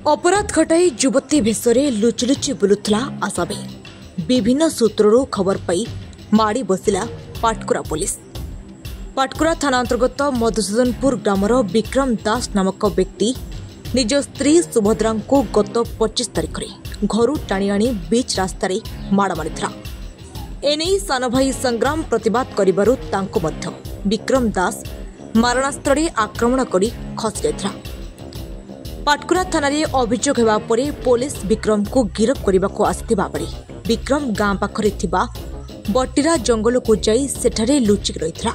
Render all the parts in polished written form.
अपराध घटाई युवती भेषरे लुचि लुचि बुलुला आसामी विभिन्न सूत्रु खबर पाई माड़ी बसिला पाटकुरा पुलिस। पाटकुरा थाना अंतर्गत मधुसूदनपुर ग्रामर विक्रम दास नामक व्यक्ति निज स्त्री सुभद्रा को गत 25 तारिख में घर टाणी आनी बीच रास्तार माड़ मारिथिला। एने सान भाई संग्राम प्रतिवाद करिबारु तांको मध्य विक्रम दास मारणास्त्र आक्रमण करी खसी जाइथिला। पाटकुरा थाना अभियोग हेबा परे पुलिस विक्रम को गिरफ्त करने को आसिथिबा बेले विक्रम गां पाखरे थिबा बटीरा जंगल को जाई सेठारे लुचिक रहिथिला।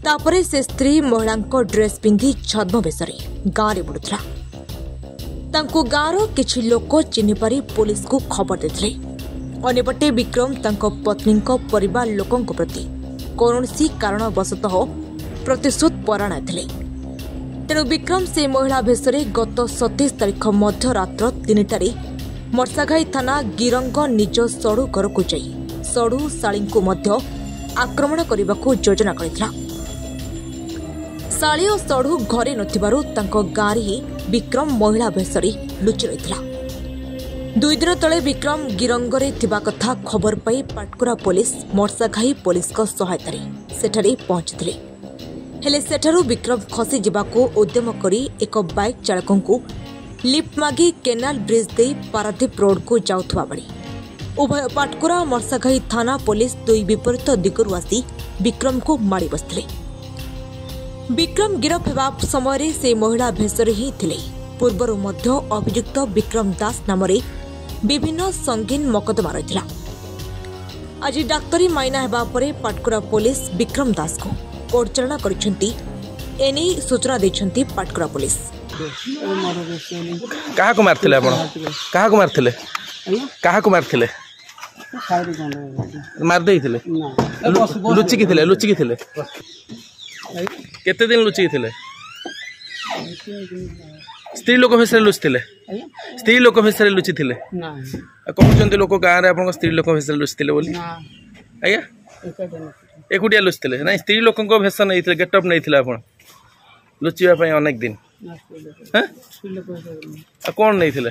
तापरे से स्त्री महिला ड्रेस पिंधि छद्म बेसरे गांव रे बुलुथिला। तांको गांर किछि लोक चिन्हि पारि पुलिस को खबर देथिले। अन्यपटे विक्रम तांको पत्नी परिवार लोकों प्रति कौनसी कारणवशतः प्रतिशोध परायण थिले। तेणु विक्रम से महिला भेषरे गत 27 तारिख मध्यरात्र 3टारे मर्साघाई थाना गिरंग निज सड़ू घर को जाई सड़ू शाली को मध्य आक्रमण करने को योजना करथिला। शाली और सड़ू घरे नथिबारु तांको गाँव ही विक्रम महिला भेषरे लुचि रहिथिला। 2 दिन तले विक्रम गिरंगरे थिबा कथा खबर पाई पाटकुरा पुलिस मर्साघाई पुलिस को सहायतारे सेठारे पहुंचथिले। हेले सेठारु विक्रम खसी जिबाको उद्यम करी एक बाइक चालकों को लिफ्ट मागी केनाल ब्रिज दे पारादीप रोड को जाउथवा बड़ी उभय पाटकुरा मर्साघाई थाना पुलिस 2 विपरीत दिगरु आसी विक्रम को माड़ी बसथिले। विक्रम गिरफ हेबा समय से महिला भेषरे ही थिले। पूर्वरु मध्य अभियुक्त विक्रम दास नामरे विभिन्न संगीन मकदमा रहिथिला। आज डाक्तरी माइना हेबा परे पाटकुरा पुलिस विक्रम दास को कोर्चारणा करिसेंती एनी सूचना देछंती पाटकुरा पुलिस। कहा को मारथिले आपण कहा को मारथिले कहा को मारथिले मार देइथिले लुचि की थिले केते दिन लुचि की थिले स्त्री लोक भेसरे लुचिथिले स्त्री लोक भेसरे लुचिथिले ना कहउचंती लोक गां रे आपण स्त्री लोक भेसरे लुचिथिले बोली आया एकुटिया लुचिथिले ना स्त्री लोक भेष नहीं गेटअप नहीं आप लुचिया अनेक दिन कौन नहीं